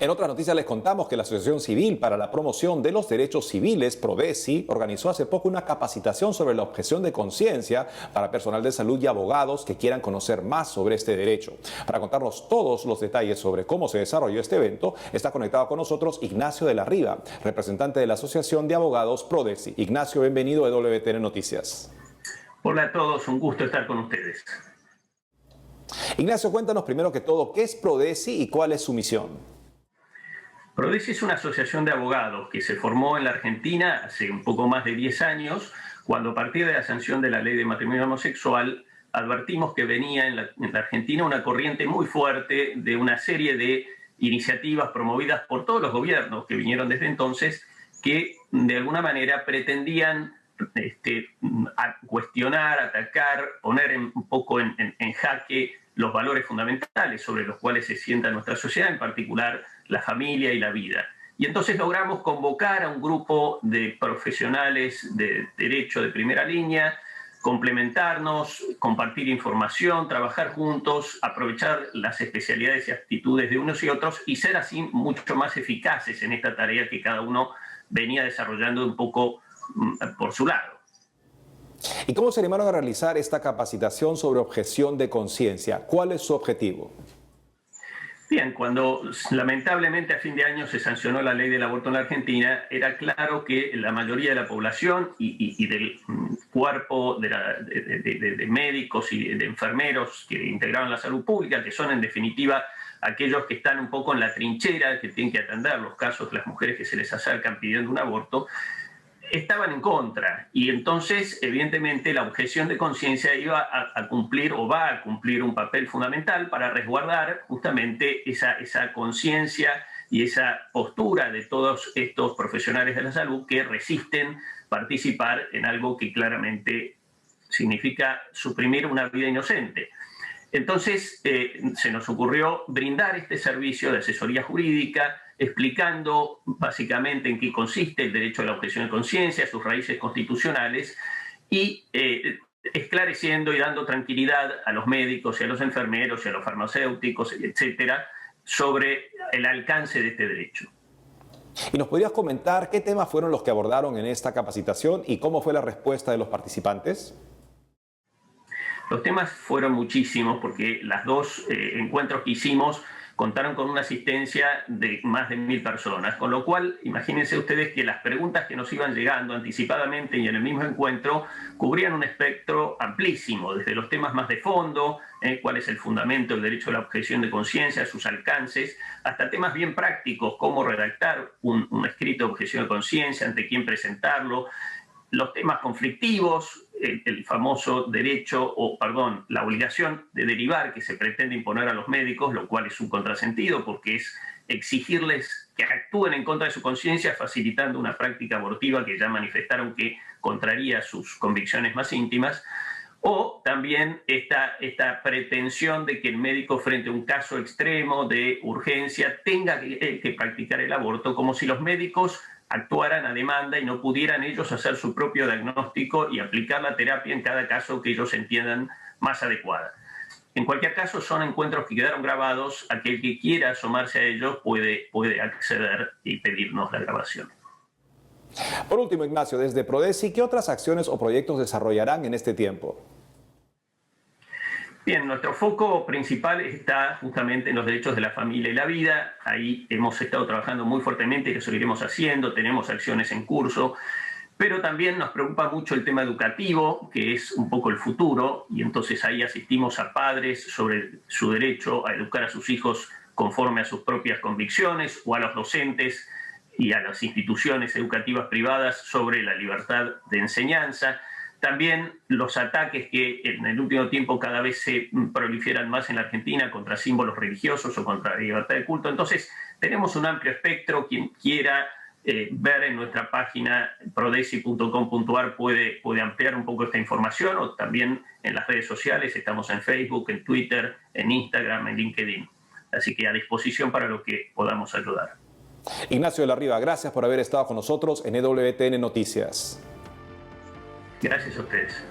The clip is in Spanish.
En otras noticias les contamos que la Asociación Civil para la Promoción de los Derechos Civiles, Prodesi, organizó hace poco una capacitación sobre la objeción de conciencia para personal de salud y abogados que quieran conocer más sobre este derecho. Para contarnos todos los detalles sobre cómo se desarrolló este evento, está conectado con nosotros Ignacio de la Riva, representante de la Asociación de Abogados Prodesi. Ignacio, bienvenido a WTN Noticias. Hola a todos, un gusto estar con ustedes. Ignacio, cuéntanos primero que todo, ¿qué es Prodesi y cuál es su misión? Prodesi es una asociación de abogados que se formó en la Argentina hace un poco más de 10 años, cuando a partir de la sanción de la ley de matrimonio homosexual advertimos que venía en la Argentina una corriente muy fuerte de una serie de iniciativas promovidas por todos los gobiernos que vinieron desde entonces, que de alguna manera pretendían cuestionar, atacar, poner un poco en jaque los valores fundamentales sobre los cuales se sienta nuestra sociedad, en particular la familia y la vida. Y entonces logramos convocar a un grupo de profesionales de derecho de primera línea, complementarnos, compartir información, trabajar juntos, aprovechar las especialidades y actitudes de unos y otros y ser así mucho más eficaces en esta tarea que cada uno venía desarrollando un poco por su lado. ¿Y cómo se animaron a realizar esta capacitación sobre objeción de conciencia? ¿Cuál es su objetivo? Bien, cuando lamentablemente a fin de año se sancionó la ley del aborto en la Argentina, era claro que la mayoría de la población y del cuerpo de médicos y de enfermeros que integraban la salud pública, que son en definitiva aquellos que están un poco en la trinchera, que tienen que atender los casos de las mujeres que se les acercan pidiendo un aborto, estaban en contra, y entonces evidentemente la objeción de conciencia iba a cumplir o va a cumplir un papel fundamental para resguardar justamente esa conciencia y esa postura de todos estos profesionales de la salud que resisten participar en algo que claramente significa suprimir una vida inocente. Entonces se nos ocurrió brindar este servicio de asesoría jurídica, explicando básicamente en qué consiste el derecho a la objeción de conciencia, sus raíces constitucionales, y esclareciendo y dando tranquilidad a los médicos y a los enfermeros y a los farmacéuticos, etcétera, sobre el alcance de este derecho. ¿Y nos podrías comentar qué temas fueron los que abordaron en esta capacitación y cómo fue la respuesta de los participantes? Los temas fueron muchísimos porque los dos encuentros que hicimos contaron con una asistencia de más de 1000 personas, con lo cual imagínense ustedes que las preguntas que nos iban llegando anticipadamente y en el mismo encuentro cubrían un espectro amplísimo, desde los temas más de fondo, cuál es el fundamento del derecho a la objeción de conciencia, sus alcances, hasta temas bien prácticos, cómo redactar un escrito de objeción de conciencia, ante quién presentarlo, los temas conflictivos, el famoso derecho, la obligación de derivar que se pretende imponer a los médicos, lo cual es un contrasentido porque es exigirles que actúen en contra de su conciencia, facilitando una práctica abortiva que ya manifestaron que contraría sus convicciones más íntimas, o también esta pretensión de que el médico frente a un caso extremo de urgencia tenga que practicar el aborto, como si los médicos actuaran a demanda y no pudieran ellos hacer su propio diagnóstico y aplicar la terapia en cada caso que ellos entiendan más adecuada. En cualquier caso, son encuentros que quedaron grabados. Aquel que quiera asomarse a ellos puede acceder y pedirnos la grabación. Por último, Ignacio, desde Prodesi, ¿qué otras acciones o proyectos desarrollarán en este tiempo? Bien, nuestro foco principal está justamente en los derechos de la familia y la vida. Ahí hemos estado trabajando muy fuertemente y lo seguiremos haciendo, tenemos acciones en curso, pero también nos preocupa mucho el tema educativo, que es un poco el futuro, y entonces ahí asistimos a padres sobre su derecho a educar a sus hijos conforme a sus propias convicciones, o a los docentes y a las instituciones educativas privadas sobre la libertad de enseñanza. También los ataques que en el último tiempo cada vez se proliferan más en la Argentina contra símbolos religiosos o contra la libertad de culto. Entonces, tenemos un amplio espectro. Quien quiera ver en nuestra página prodesi.com.ar puede ampliar un poco esta información, o también en las redes sociales. Estamos en Facebook, en Twitter, en Instagram, en LinkedIn. Así que a disposición para lo que podamos ayudar. Ignacio de la Riva, gracias por haber estado con nosotros en WTN Noticias. Gracias a ustedes.